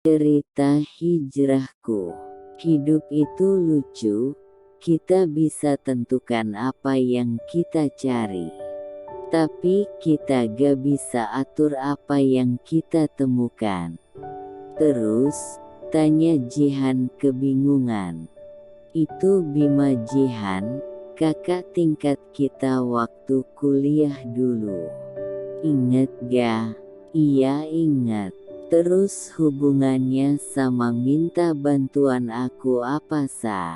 Cerita hijrahku. Hidup itu lucu, kita bisa tentukan apa yang kita cari. Tapi kita gak bisa atur apa yang kita temukan. Terus, tanya Jihan kebingungan. Itu Bima Jihan, kakak tingkat kita waktu kuliah dulu. Ingat gak? Iya ingat. Terus hubungannya sama minta bantuan aku apa sah?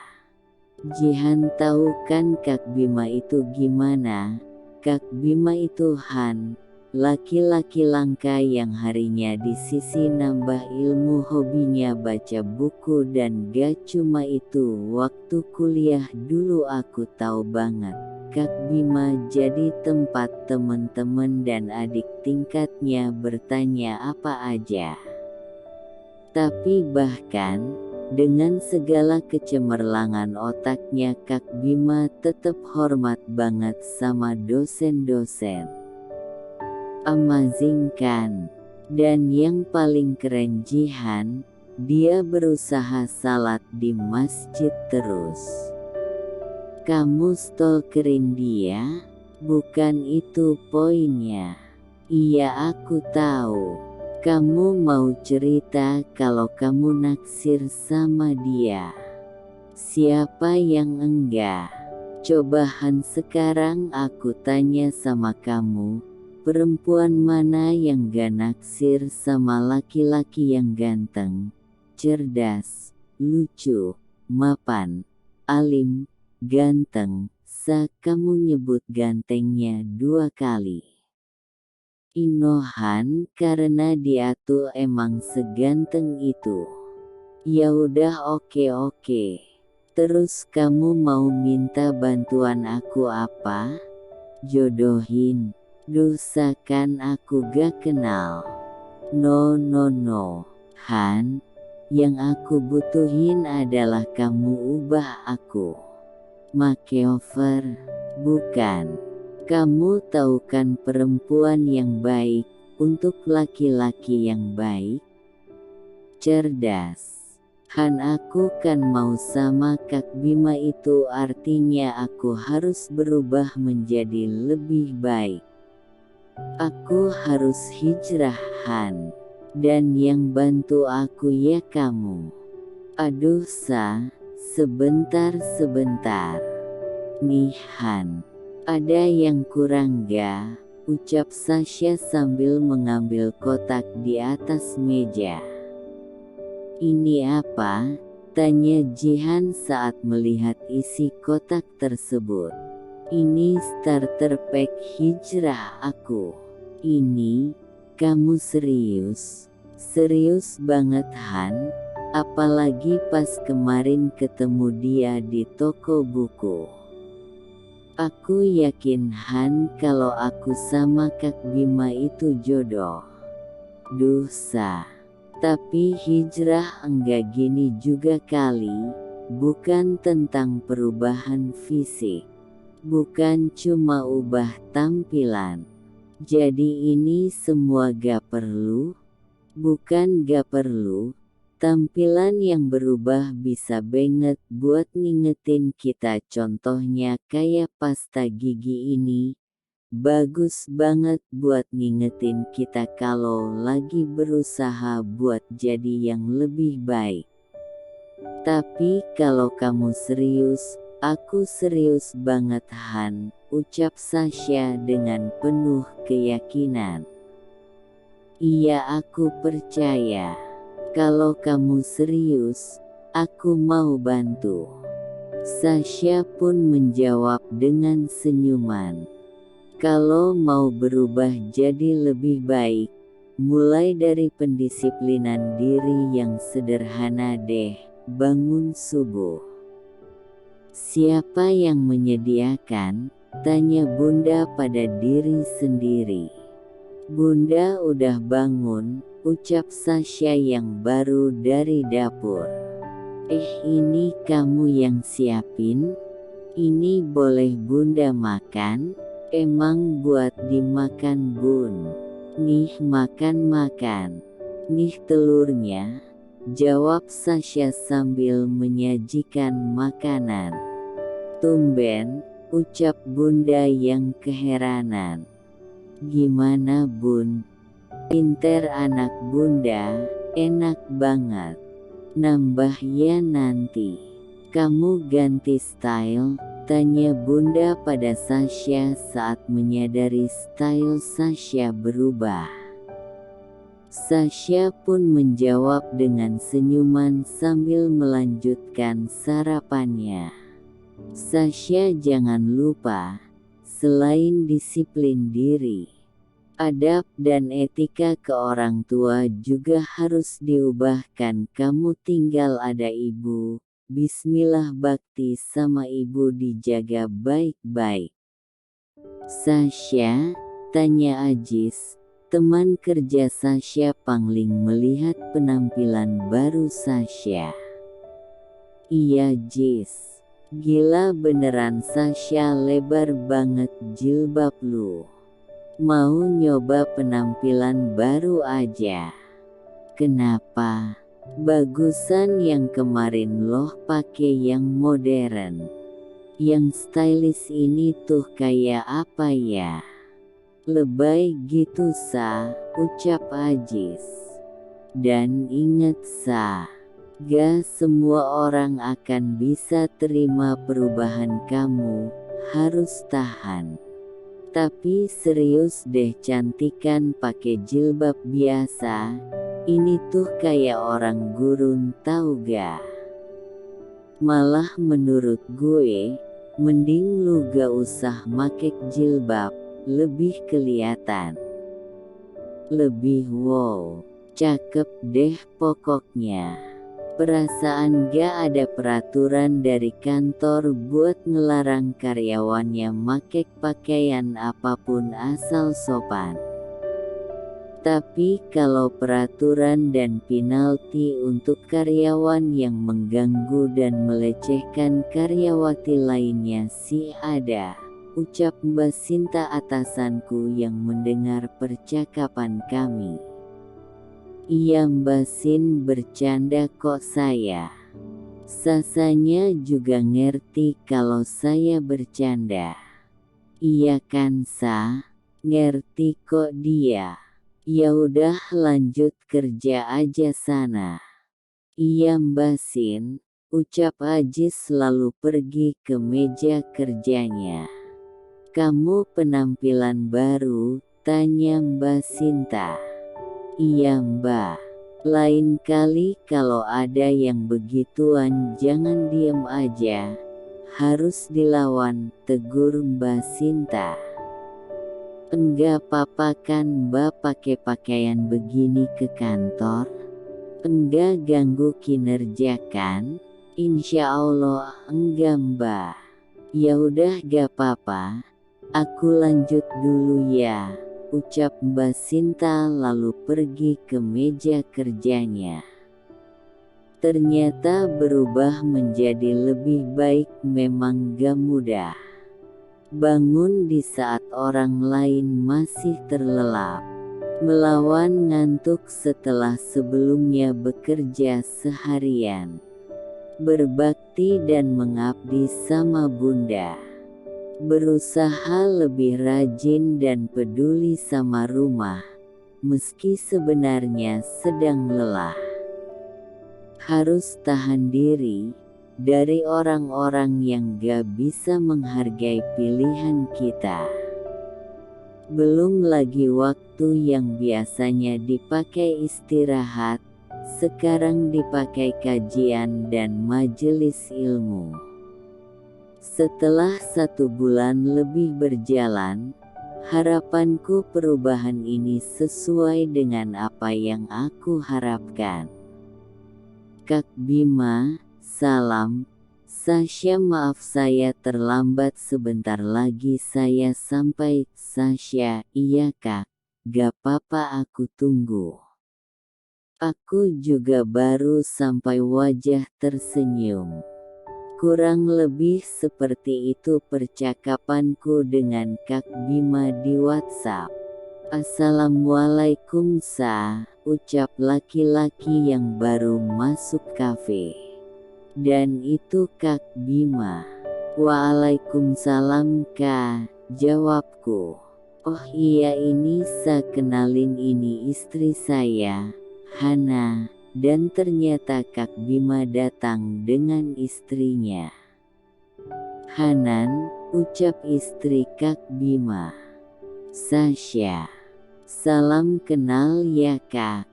Jihan tahu kan Kak Bima itu gimana? Kak Bima itu Han, laki-laki langka yang harinya di sisi nambah ilmu, hobinya baca buku, dan gak cuma itu, waktu kuliah dulu aku tahu banget Kak Bima jadi tempat temen-temen dan adik tingkatnya bertanya apa aja. Tapi bahkan, dengan segala kecemerlangan otaknya, Kak Bima tetap hormat banget sama dosen-dosen. Amazing kan? Dan yang paling keren Jihan, dia berusaha salat di masjid terus. Kamu stalkerin dia? Bukan itu poinnya. Iya aku tahu. Kamu mau cerita kalau kamu naksir sama dia. Siapa yang enggak? Cobahan sekarang aku tanya sama kamu, perempuan mana yang gak naksir sama laki-laki yang ganteng, cerdas, lucu, mapan, alim, ganteng? Kamu nyebut gantengnya 2 kali. Inohan karena dia tuh emang seganteng itu. Ya udah oke. Terus kamu mau minta bantuan aku apa? Jodohin. Dosa kan aku gak kenal. No. Han, yang aku butuhin adalah kamu ubah aku. Makeover, bukan. Kamu tahu kan perempuan yang baik, untuk laki-laki yang baik? Cerdas. Han, aku kan mau sama Kak Bima, itu artinya aku harus berubah menjadi lebih baik. Aku harus hijrah Han. Dan yang bantu aku ya kamu. Aduh sebentar. Nih Han, ada yang kurang gak? Ucap Sasha sambil mengambil kotak di atas meja. Ini apa? Tanya Jihan saat melihat isi kotak tersebut. Ini starter pack hijrah aku. Ini, kamu serius? Serius banget Han? Apalagi pas kemarin ketemu dia di toko buku. Aku yakin Han kalau aku sama Kak Bima itu jodoh. Dosa. Tapi hijrah enggak gini juga kali, bukan tentang perubahan fisik. Bukan cuma ubah tampilan. Jadi ini semua gak perlu? Bukan gak perlu. Tampilan yang berubah bisa banget buat ngingetin kita, contohnya kayak pasta gigi ini. Bagus banget buat ngingetin kita kalau lagi berusaha buat jadi yang lebih baik. Tapi kalau kamu serius, aku serius banget Han, ucap Sasha dengan penuh keyakinan. Iya aku percaya. Kalau kamu serius, aku mau bantu. Sasha pun menjawab dengan senyuman. Kalau mau berubah jadi lebih baik, mulai dari pendisiplinan diri yang sederhana deh, bangun subuh. Siapa yang menyediakan? Tanya Bunda pada diri sendiri. Bunda udah bangun, ucap Sasha yang baru dari dapur. Ini kamu yang siapin? Ini boleh Bunda makan? Emang buat dimakan Bun? Nih makan. Nih telurnya. jawab Sasha sambil menyajikan makanan. Tumben, ucap Bunda yang keheranan. Gimana Bun? Pinter anak Bunda, enak banget. Nambah ya nanti. Kamu ganti style? Tanya Bunda pada Sasha saat menyadari style Sasha berubah. Sasha pun menjawab dengan senyuman sambil melanjutkan sarapannya. Sasha jangan lupa, selain disiplin diri, adab dan etika ke orang tua juga harus diubahkan. Kamu tinggal ada ibu, bismillah bakti sama ibu dijaga baik-baik. Sasha, tanya Ajis, teman kerja Sasha pangling melihat penampilan baru Sasha. Iya Jis, gila beneran Sasha lebar banget jilbab lu. Mau nyoba penampilan baru aja. Kenapa? Bagusan yang kemarin loh pakai yang modern. Yang stylish ini tuh kayak apa ya? Lebay gitu Sa, ucap Ajis. Dan inget Sa, gak semua orang akan bisa terima perubahan kamu, harus tahan. Tapi serius deh cantikan pakai jilbab biasa, ini tuh kayak orang gurun tau gak? Malah menurut gue, mending lu gak usah make jilbab. Lebih kelihatan. Lebih wow. Cakep deh pokoknya. Perasaan gak ada peraturan dari kantor buat ngelarang karyawannya make pakaian apapun asal sopan. Tapi kalau peraturan dan penalti untuk karyawan yang mengganggu dan melecehkan karyawati lainnya sih ada. Ucap Mbak Sinta atasanku yang mendengar percakapan kami. Iya Mbak Sin bercanda kok saya. Sasanya juga ngerti kalau saya bercanda. Iya kan Sa? Ngerti kok dia. Ya udah lanjut kerja aja sana. Iya Mbak Sin, ucap Ajis lalu pergi ke meja kerjanya. Kamu penampilan baru, tanya Mbak Sinta. Iya Mbak, lain kali kalau ada yang begituan jangan diem aja, harus dilawan, tegur Mbak Sinta. Enggak apa-apa kan Mbak pakai pakaian begini ke kantor? Enggak ganggu kinerja kan? Insya Allah enggak Mbak. Ya udah gak apa-apa. Aku lanjut dulu ya, ucap Mbak Sinta lalu pergi ke meja kerjanya. Ternyata berubah menjadi lebih baik memang gak mudah. Bangun di saat orang lain masih terlelap. Melawan ngantuk setelah sebelumnya bekerja seharian. Berbakti dan mengabdi sama Bunda. Berusaha lebih rajin dan peduli sama rumah, meski sebenarnya sedang lelah. Harus tahan diri dari orang-orang yang gak bisa menghargai pilihan kita. Belum lagi waktu yang biasanya dipakai istirahat, sekarang dipakai kajian dan majelis ilmu. Setelah 1 bulan lebih berjalan, harapanku perubahan ini sesuai dengan apa yang aku harapkan. Kak Bima, salam. Sasha maaf saya terlambat sebentar lagi saya sampai. Sasha, iya kak, gak apa-apa aku tunggu. Aku juga baru sampai wajah tersenyum. Kurang lebih seperti itu percakapanku dengan Kak Bima di WhatsApp. Assalamualaikum sa, ucap laki-laki yang baru masuk kafe. Dan itu Kak Bima. Waalaikumsalam Kak, jawabku. Oh iya ini sa, kenalin ini istri saya, Hana. Dan ternyata Kak Bima datang dengan istrinya. Hanan, ucap istri Kak Bima. Sasha. Salam kenal ya Kak.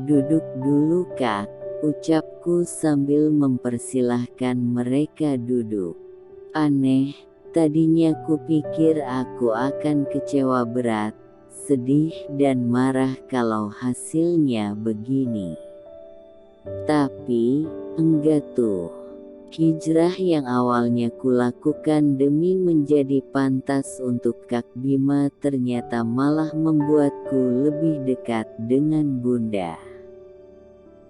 Duduk dulu Kak, ucapku sambil mempersilahkan mereka duduk. Aneh, tadinya kupikir aku akan kecewa berat, sedih dan marah kalau hasilnya begini. Tapi, enggak tuh. Hijrah yang awalnya kulakukan demi menjadi pantas untuk Kak Bima ternyata malah membuatku lebih dekat dengan Bunda.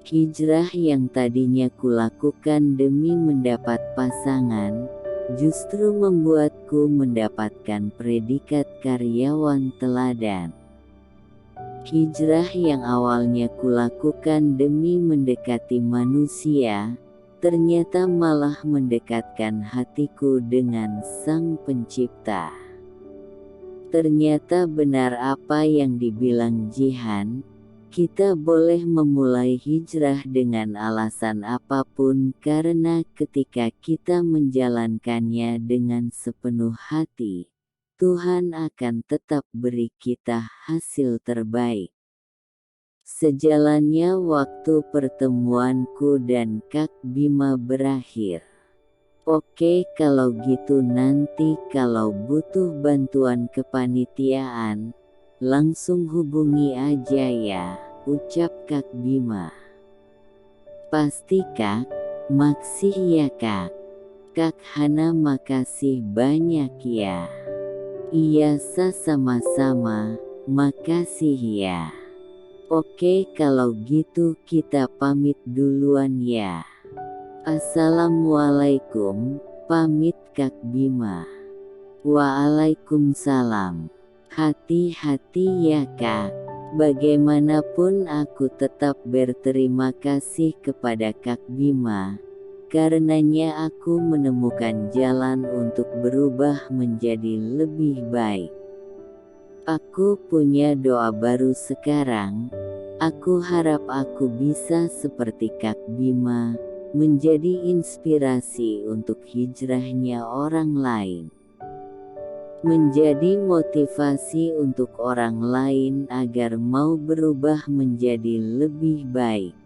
Hijrah yang tadinya kulakukan demi mendapat pasangan, justru membuatku mendapatkan predikat karyawan teladan. Hijrah yang awalnya kulakukan demi mendekati manusia, ternyata malah mendekatkan hatiku dengan Sang Pencipta. Ternyata benar apa yang dibilang Jihan, kita boleh memulai hijrah dengan alasan apapun karena ketika kita menjalankannya dengan sepenuh hati, Tuhan akan tetap beri kita hasil terbaik. Sejalannya waktu pertemuanku dan Kak Bima berakhir. Oke kalau gitu nanti kalau butuh bantuan kepanitiaan, langsung hubungi aja ya, ucap Kak Bima. Pasti Kak, maksih ya Kak. Kak Hana makasih banyak ya. Iya sama-sama, makasih ya. Oke kalau gitu kita pamit duluan ya. Assalamualaikum, pamit Kak Bima. Waalaikumsalam. Hati-hati ya Kak. Bagaimanapun aku tetap berterima kasih kepada Kak Bima. Karenanya aku menemukan jalan untuk berubah menjadi lebih baik. Aku punya doa baru sekarang. Aku harap aku bisa seperti Kak Bima, menjadi inspirasi untuk hijrahnya orang lain. Menjadi motivasi untuk orang lain agar mau berubah menjadi lebih baik.